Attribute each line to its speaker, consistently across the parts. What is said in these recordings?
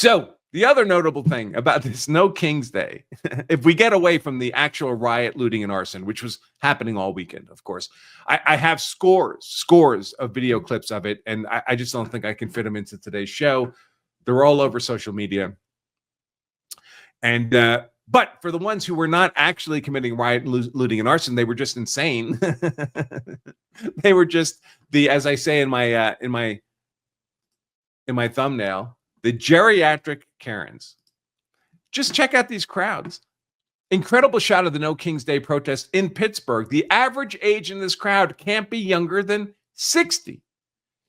Speaker 1: So the other notable thing about this No King's Day, if we get away from the actual riot, looting, and arson, which was happening all weekend, of course, I have scores of video clips of it, and I just don't think I can fit them into today's show. They're all over social media. And but for the ones who were not actually committing riot, looting, and arson, they were just insane. They were just as I say in my thumbnail, the geriatric Karens. Just check out these crowds. Incredible shot of the No King's Day protest in Pittsburgh. The average age in this crowd can't be younger than 60.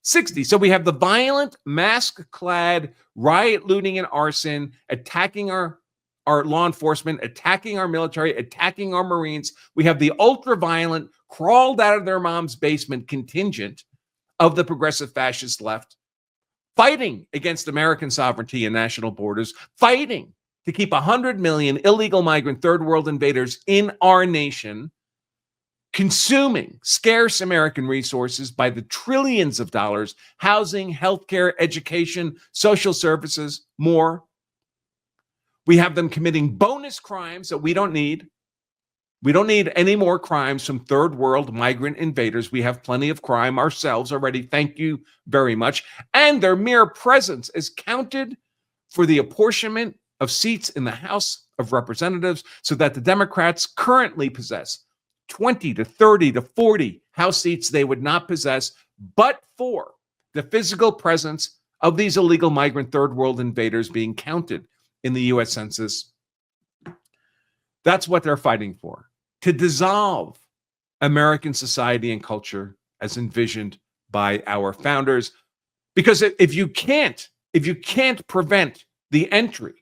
Speaker 1: 60. So we have the violent, mask-clad, riot, looting, and arson attacking our law enforcement, attacking our military, attacking our Marines. We have the ultra-violent, crawled out of their mom's basement contingent of the progressive fascist left, fighting against American sovereignty and national borders, fighting to keep 100 million illegal migrant third world invaders in our nation, consuming scarce American resources by the trillions of dollars, housing, healthcare, education, social services, more. We have them committing bonus crimes that we don't need. We don't need any more crimes from third world migrant invaders. We have plenty of crime ourselves already. Thank you very much. And their mere presence is counted for the apportionment of seats in the House of Representatives so that the Democrats currently possess 20 to 30 to 40 House seats they would not possess but for the physical presence of these illegal migrant third world invaders being counted in the U.S. Census. That's what they're fighting for. To dissolve American society and culture as envisioned by our founders. Because if you can't prevent the entry,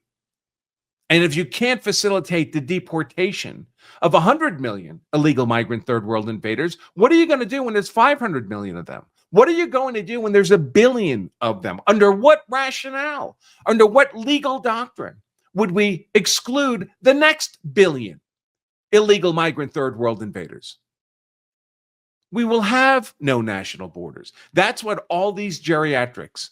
Speaker 1: and if you can't facilitate the deportation of 100 million illegal migrant third world invaders, what are you going to do when there's 500 million of them? What are you going to do when there's 1 billion of them? Under what rationale? Under what legal doctrine would we exclude the next billion illegal migrant third world invaders? We will have no national borders. That's what all these geriatrics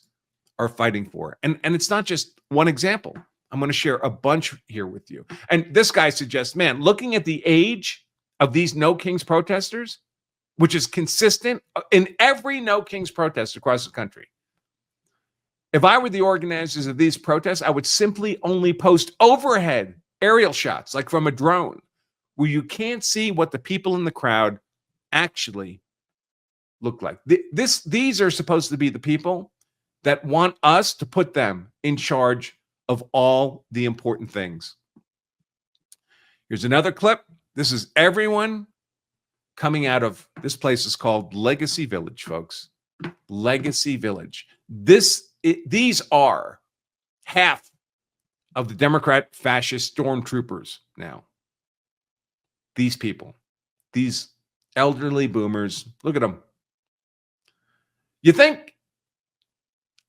Speaker 1: are fighting for. And it's not just one example. I'm going to share a bunch here with you. And this guy suggests, man, looking at the age of these No Kings protesters, which is consistent in every No Kings protest across the country. If I were the organizers of these protests, I would simply only post overhead aerial shots, like from a drone, where you can't see what the people in the crowd actually look like. These are supposed to be the people that want us to put them in charge of all the important things. Here's another clip. This is everyone coming out of, this place is called Legacy Village, folks. Legacy Village. These are half of the Democrat fascist stormtroopers now. These people, these elderly boomers, look at them. You think,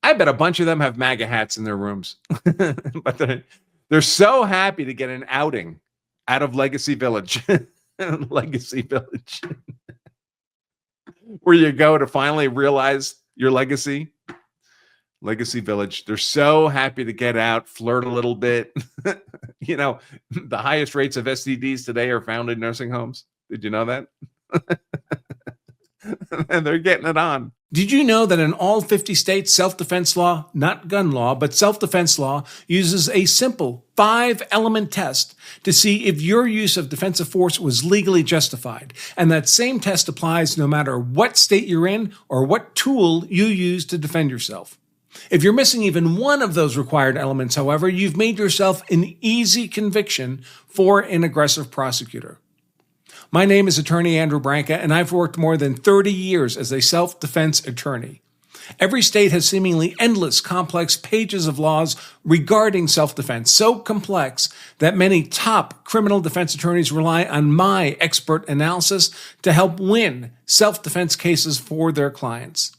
Speaker 1: I bet a bunch of them have MAGA hats in their rooms, but they're so happy to get an outing out of Legacy Village. Legacy Village. Where you go to finally realize your legacy. Legacy Village. They're so happy to get out, flirt a little bit. You know, the highest rates of STDs today are found in nursing homes. Did you know that? And they're getting it on.
Speaker 2: Did you know that in all 50 states, self-defense law, not gun law, but self-defense law, uses a simple 5-element test to see if your use of defensive force was legally justified? And that same test applies no matter what state you're in or what tool you use to defend yourself. If you're missing even one of those required elements, however, you've made yourself an easy conviction for an aggressive prosecutor. My name is Attorney Andrew Branca, and I've worked more than 30 years as a self-defense attorney. Every state has seemingly endless, complex pages of laws regarding self-defense, so complex that many top criminal defense attorneys rely on my expert analysis to help win self-defense cases for their clients.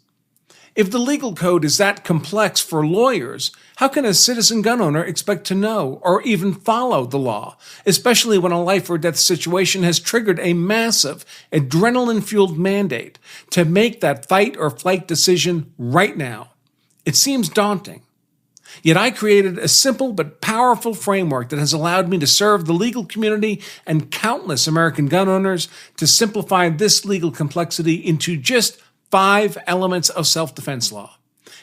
Speaker 2: If the legal code is that complex for lawyers, how can a citizen gun owner expect to know or even follow the law, especially when a life or death situation has triggered a massive adrenaline-fueled mandate to make that fight or flight decision right now? It seems daunting. Yet I created a simple but powerful framework that has allowed me to serve the legal community and countless American gun owners to simplify this legal complexity into just 5 elements of self-defense law.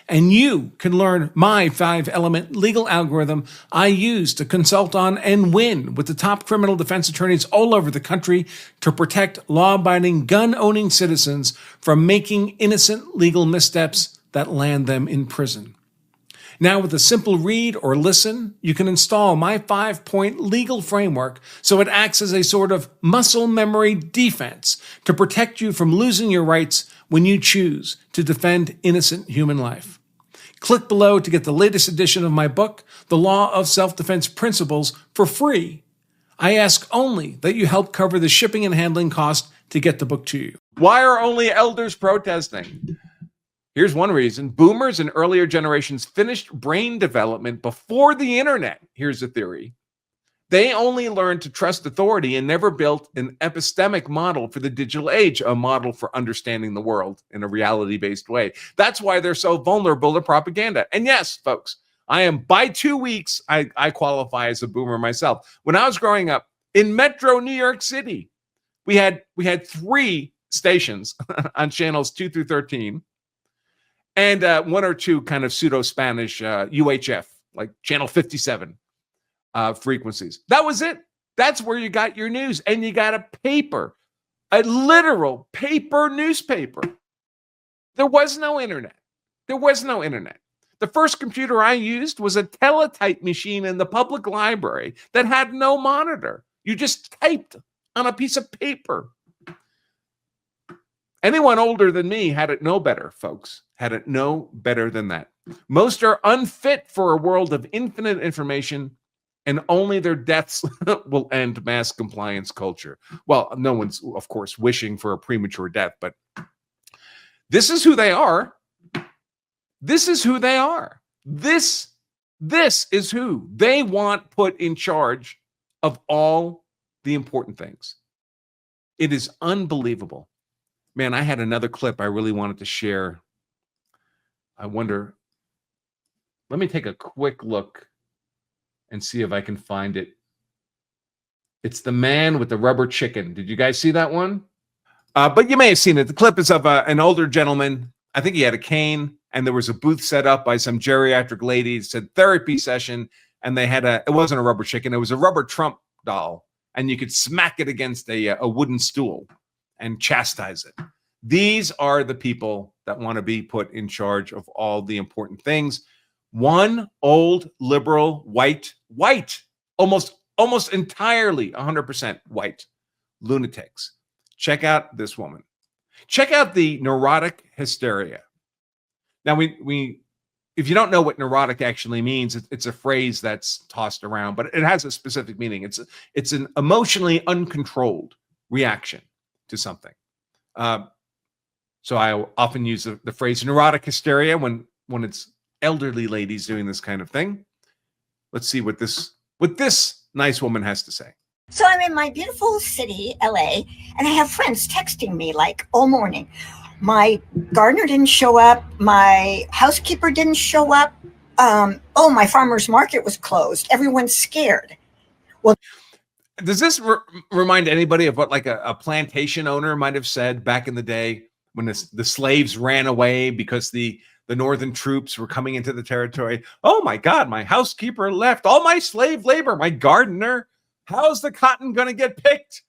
Speaker 2: And you can learn my 5-element legal algorithm I use to consult on and win with the top criminal defense attorneys all over the country to protect law-abiding gun-owning citizens from making innocent legal missteps that land them in prison. Now, with a simple read or listen, you can install my 5-point legal framework so it acts as a sort of muscle memory defense to protect you from losing your rights when you choose to defend innocent human life. Click below to get the latest edition of my book, The Law of Self-Defense Principles, for free. I ask only that you help cover the shipping and handling cost to get the book to you.
Speaker 1: Why are only elders protesting? Here's one reason. Boomers and earlier generations finished brain development before the internet. Here's a theory. They only learned to trust authority and never built an epistemic model for the digital age, a model for understanding the world in a reality-based way. That's why they're so vulnerable to propaganda. And yes, folks, I am by 2 weeks, I qualify as a boomer myself. When I was growing up in Metro New York City, we had 3 stations on channels 2 through 13. And 1 or 2 kind of pseudo-Spanish UHF, like channel 57 frequencies. That was it. That's where you got your news. And you got a paper, a literal paper newspaper. There was no internet. There was no internet. The first computer I used was a teletype machine in the public library that had no monitor. You just typed on a piece of paper. Anyone older than me had it no better, folks. Had it no better than that. Most are unfit for a world of infinite information, and only their deaths will end mass compliance culture. Well, no one's, of course, wishing for a premature death, but this is who they are. This is who they are. This is who they want put in charge of all the important things. It is unbelievable. Man, I had another clip I really wanted to share. I wonder, let me take a quick look and see if I can find it. It's the man with the rubber chicken. Did you guys see that one? But you may have seen it. The clip is of an older gentleman. I think he had a cane, and there was a booth set up by some geriatric lady. It said therapy session, and they had it wasn't a rubber chicken. It was a rubber Trump doll, and you could smack it against a wooden stool and chastise it. These are the people that want to be put in charge of all the important things. One old liberal white, almost entirely 100% white lunatics. Check out this woman. Check out the neurotic hysteria. Now, if you don't know what neurotic actually means, it's a phrase that's tossed around, but it has a specific meaning. It's an emotionally uncontrolled reaction to something. So I often use the phrase neurotic hysteria when it's elderly ladies doing this kind of thing. Let's see what this nice woman has to say.
Speaker 3: So I'm in my beautiful city, LA, and I have friends texting me like all morning. My gardener didn't show up. My housekeeper didn't show up. My farmer's market was closed. Everyone's scared. Well,
Speaker 1: does this remind anybody of what like a plantation owner might have said back in the day when the slaves ran away because the northern troops were coming into the territory? Oh my God, my housekeeper left. All my slave labor, my gardener. How's the cotton going to get picked?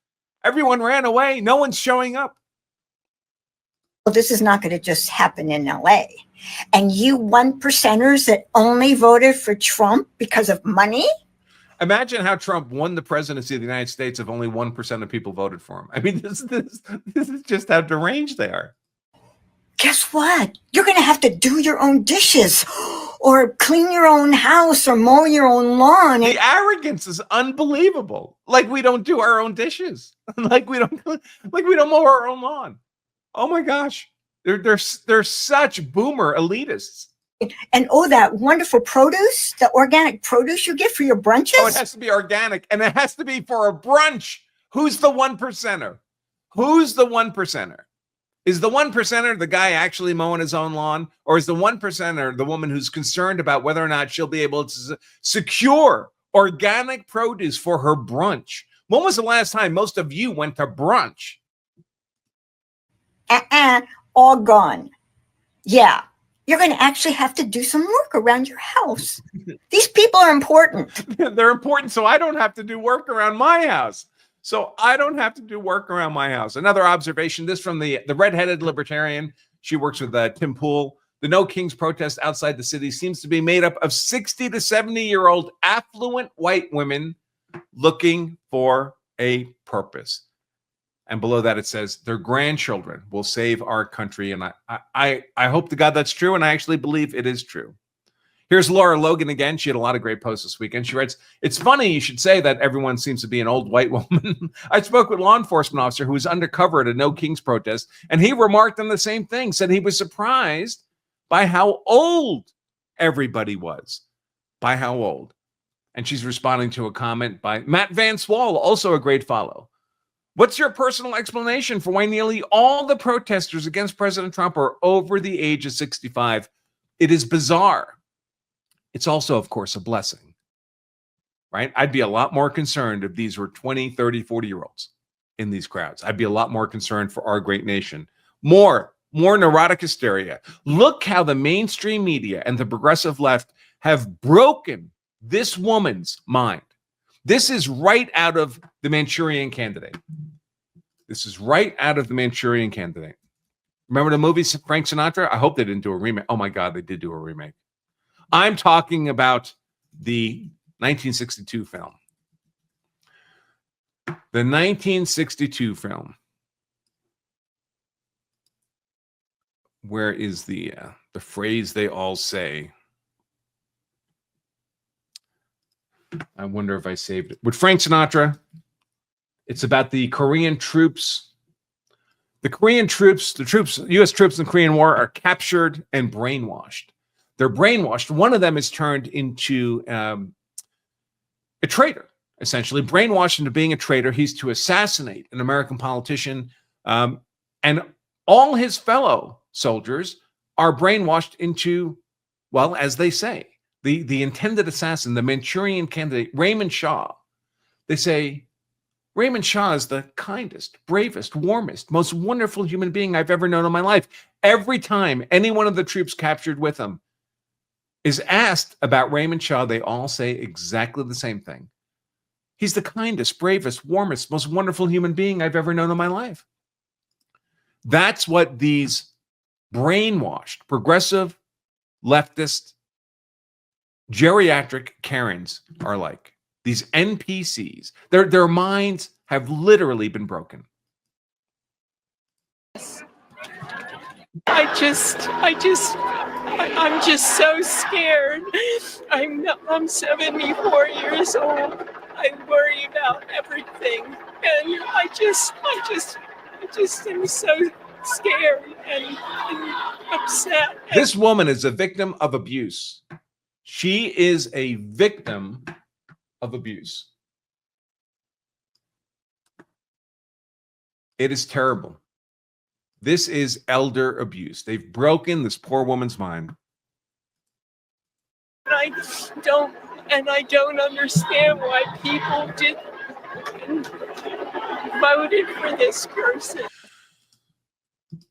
Speaker 1: Everyone ran away. No one's showing up.
Speaker 3: Well, this is not going to just happen in LA. And you 1%ers that only voted for Trump because of money?
Speaker 1: Imagine how Trump won the presidency of the United States if only 1% of people voted for him. I mean, this is just how deranged they are.
Speaker 3: Guess what? You're going to have to do your own dishes or clean your own house or mow your own lawn.
Speaker 1: The arrogance is unbelievable. Like we don't do our own dishes. like we don't mow our own lawn. Oh my gosh. They're such boomer elitists.
Speaker 3: And that wonderful produce, the organic produce you get for your brunches.
Speaker 1: Oh, it has to be organic, and it has to be for a brunch. Who's the 1%er? Who's the 1%er? Is the 1%er the guy actually mowing his own lawn? Or is the 1%er the woman who's concerned about whether or not she'll be able to secure organic produce for her brunch? When was the last time most of you went to brunch?
Speaker 3: All gone. Yeah. You're going to actually have to do some work around your house. These people are important.
Speaker 1: They're important, so I don't have to do work around my house. Another observation, this from the redheaded libertarian. She works with Tim Pool. The No Kings protest outside the city seems to be made up of 60 to 70-year-old affluent white women looking for a purpose. And below that, it says their grandchildren will save our country. And I hope to God that's true. And I actually believe it is true. Here's Laura Logan again. She had a lot of great posts this weekend. She writes, "It's funny you should say that everyone seems to be an old white woman. I spoke with a law enforcement officer who was undercover at a No Kings protest, and he remarked on the same thing, said he was surprised by how old everybody was, And she's responding to a comment by Matt Van Swall, also a great follow. What's your personal explanation for why nearly all the protesters against President Trump are over the age of 65? It is bizarre. It's also, of course, a blessing, right? I'd be a lot more concerned if these were 20, 30, 40-year-olds in these crowds. I'd be a lot more concerned for our great nation. More neurotic hysteria. Look how the mainstream media and the progressive left have broken this woman's mind. This is right out of the Manchurian Candidate. Remember the movie Frank Sinatra? I hope they didn't do a remake. Oh my God, they did do a remake. I'm talking about the 1962 film. The 1962 film. Where is the phrase they all say? I wonder if I saved it. With Frank Sinatra, it's about the Korean troops. The U.S. troops in the Korean War are captured and brainwashed. They're brainwashed. One of them is turned into a traitor, essentially, brainwashed into being a traitor. He's to assassinate an American politician, and all his fellow soldiers are brainwashed into, well, as they say, the intended assassin, the Manchurian Candidate, Raymond Shaw. They say, Raymond Shaw is the kindest, bravest, warmest, most wonderful human being I've ever known in my life. Every time any one of the troops captured with him is asked about Raymond Shaw, they all say exactly the same thing. He's the kindest, bravest, warmest, most wonderful human being I've ever known in my life. That's what these brainwashed, progressive, leftist, geriatric Karens are like. These NPCs, their minds have literally been broken.
Speaker 4: I'm just so scared. I'm 74 years old. I worry about everything, and I just am so scared and upset.
Speaker 1: This woman is a victim of abuse. She is a victim of abuse. It is terrible. This is elder abuse. They've broken this poor woman's mind.
Speaker 4: I don't understand why people voted for this person.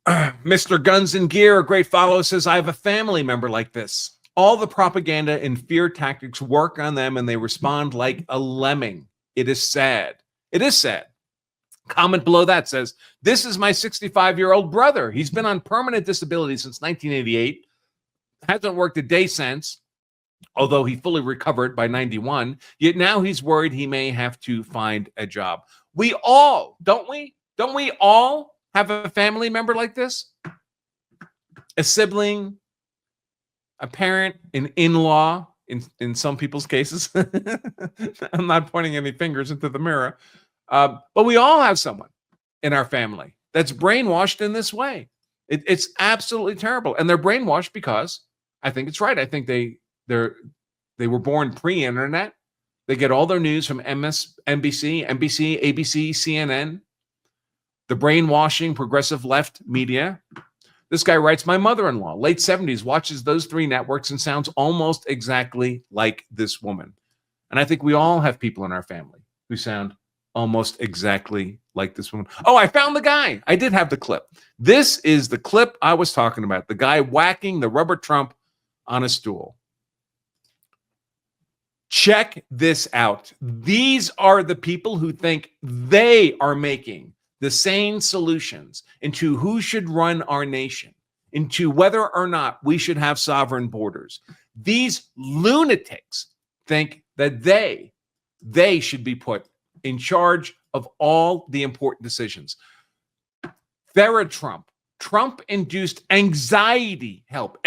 Speaker 1: Mr. Guns and Gear, a great follow, says, I have a family member like this. All the propaganda and fear tactics work on them and they respond like a lemming. It is sad. It is sad. Comment below that says, this is my 65-year-old brother. He's been on permanent disability since 1988. Hasn't worked a day since, although he fully recovered by 91. Yet now he's worried he may have to find a job. We all, don't we? Don't we all have a family member like this? A sibling, a parent, an in-law, in some people's cases. I'm not pointing any fingers into the mirror. But we all have someone in our family that's brainwashed in this way. It's absolutely terrible. And they're brainwashed because I think it's right. I think they were born pre-internet. They get all their news from NBC, ABC, CNN. The brainwashing progressive left media. This guy writes, my mother-in-law, late 70s, watches those three networks and sounds almost exactly like this woman. And I think we all have people in our family who sound almost exactly like this woman. Oh, I found the guy. I did have the clip. This is the clip I was talking about. The guy whacking the rubber trump on a stool. Check this out. These are the people who think they are making the sane solutions into who should run our nation, into whether or not we should have sovereign borders. These lunatics think that they should be put in charge of all the important decisions. Trump-induced anxiety help.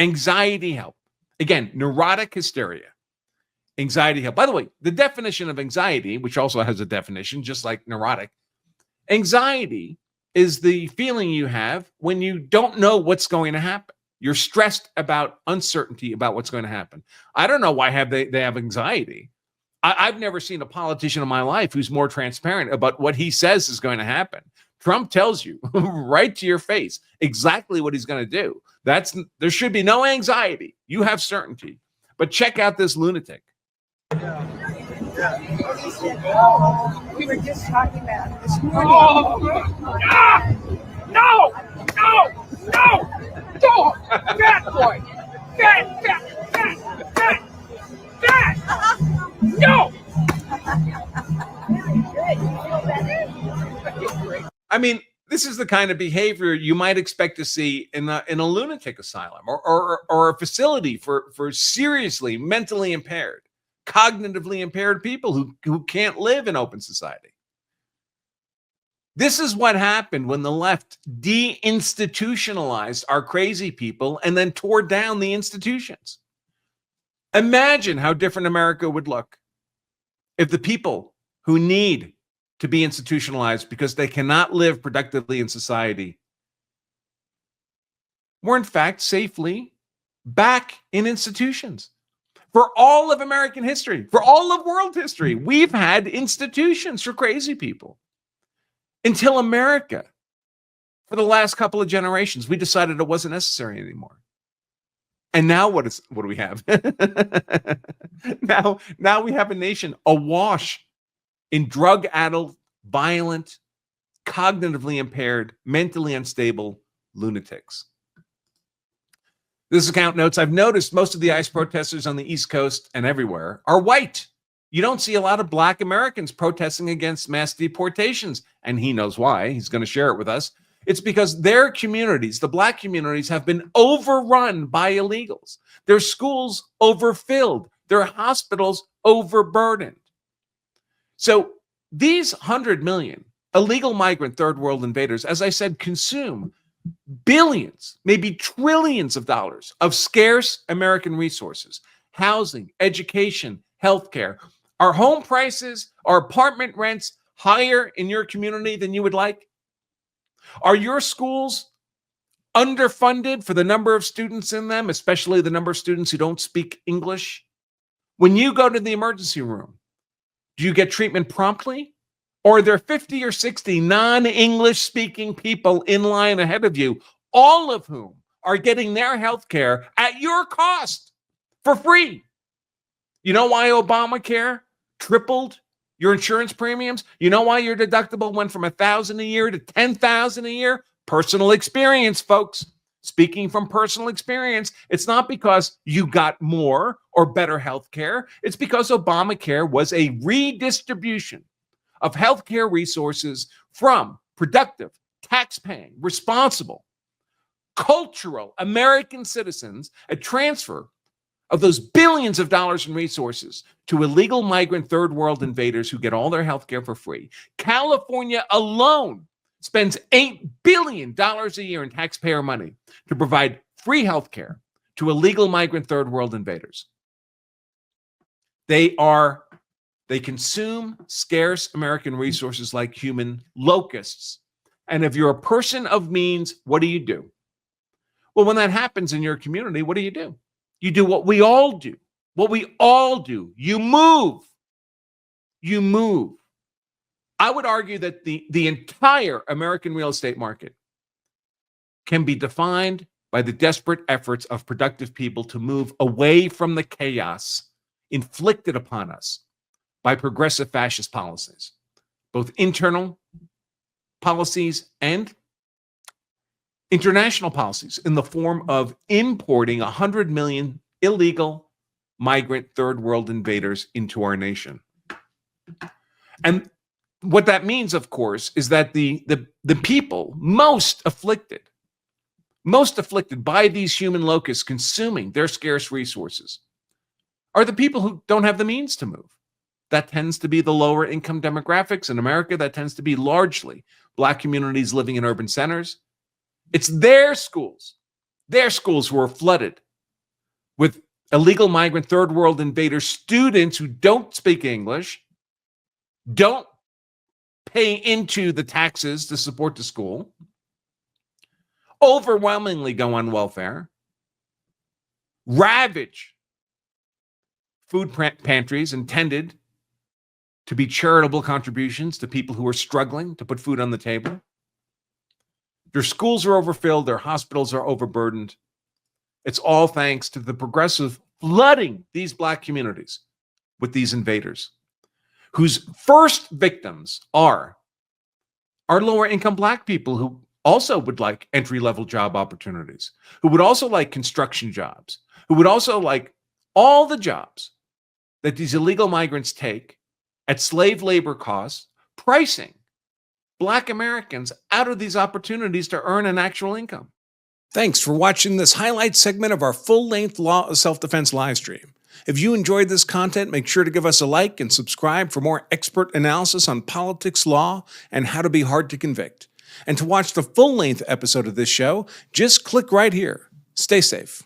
Speaker 1: Again, neurotic hysteria. Anxiety help. By the way, the definition of anxiety, which also has a definition, just like neurotic, anxiety is the feeling you have when you don't know what's going to happen. You're stressed about uncertainty about what's going to happen. I don't know why they have anxiety. I've never seen a politician in my life who's more transparent about what he says is going to happen. Trump tells you right to your face exactly what he's going to do. There should be no anxiety. You have certainty. But check out this lunatic.
Speaker 5: We were just talking about this morning. No! Fat boy! Fat! No!
Speaker 1: I mean, this is the kind of behavior you might expect to see in a lunatic asylum or a facility for seriously mentally impaired, cognitively impaired people who can't live in open society. This is what happened when the left deinstitutionalized our crazy people and then tore down the institutions. Imagine how different America would look if the people who need to be institutionalized because they cannot live productively in society were in fact safely back in institutions. For all of American history, for all of world history, we've had institutions for crazy people. Until America, for the last couple of generations, we decided it wasn't necessary anymore. And now what do we have? now we have a nation awash in drug-addled, violent, cognitively impaired, mentally unstable lunatics. This account notes, I've noticed most of the ICE protesters on the East Coast and everywhere are white. You don't see a lot of Black Americans protesting against mass deportations. And he knows why. He's going to share it with us. It's because their communities, the Black communities, have been overrun by illegals. Their schools overfilled. Their hospitals overburdened. So these 100 million illegal migrant third world invaders, as I said, consume billions, maybe trillions of dollars of scarce American resources, housing, education, healthcare. Are home prices, are apartment rents higher in your community than you would like? Are your schools underfunded for the number of students in them, especially the number of students who don't speak English? When you go to the emergency room, do you get treatment promptly? Or are there 50 or 60 non-English speaking people in line ahead of you, all of whom are getting their health care at your cost for free? You know why Obamacare tripled your insurance premiums? You know why your deductible went from $1,000 a year to $10,000 a year? Personal experience, folks. Speaking from personal experience, it's not because you got more or better health care. It's because Obamacare was a redistribution of healthcare resources from productive, tax-paying, responsible, cultural American citizens, a transfer of those billions of dollars in resources to illegal migrant third world invaders who get all their healthcare for free. California alone spends $8 billion a year in taxpayer money to provide free healthcare to illegal migrant third world invaders. They consume scarce American resources like human locusts. And if you're a person of means, what do? Well, when that happens in your community, what do? You do what we all do. You move. I would argue that the entire American real estate market can be defined by the desperate efforts of productive people to move away from the chaos inflicted upon us by progressive fascist policies, both internal policies and international policies, in the form of importing 100 million illegal migrant third world invaders into our nation. And what that means, of course, is that the people most afflicted by these human locusts consuming their scarce resources are the people who don't have the means to move. That tends to be the lower income demographics in America. That tends to be largely Black communities living in urban centers. It's their schools who are flooded with illegal migrant third world invader students who don't speak English, don't pay into the taxes to support the school, overwhelmingly go on welfare, ravage food pantries intended to be charitable contributions to people who are struggling to put food on the table. Their schools are overfilled, their hospitals are overburdened. It's all thanks to the progressive flooding these Black communities with these invaders, whose first victims are lower income Black people who also would like entry-level job opportunities, who would also like construction jobs, who would also like all the jobs that these illegal migrants take at slave labor costs, pricing Black Americans out of these opportunities to earn an actual income.
Speaker 2: Thanks for watching this highlight segment of our full-length Law of Self-Defense live stream. If you enjoyed this content, make sure to give us a like and subscribe for more expert analysis on politics, law, and how to be hard to convict. And to watch the full-length episode of this show, just click right here. Stay safe.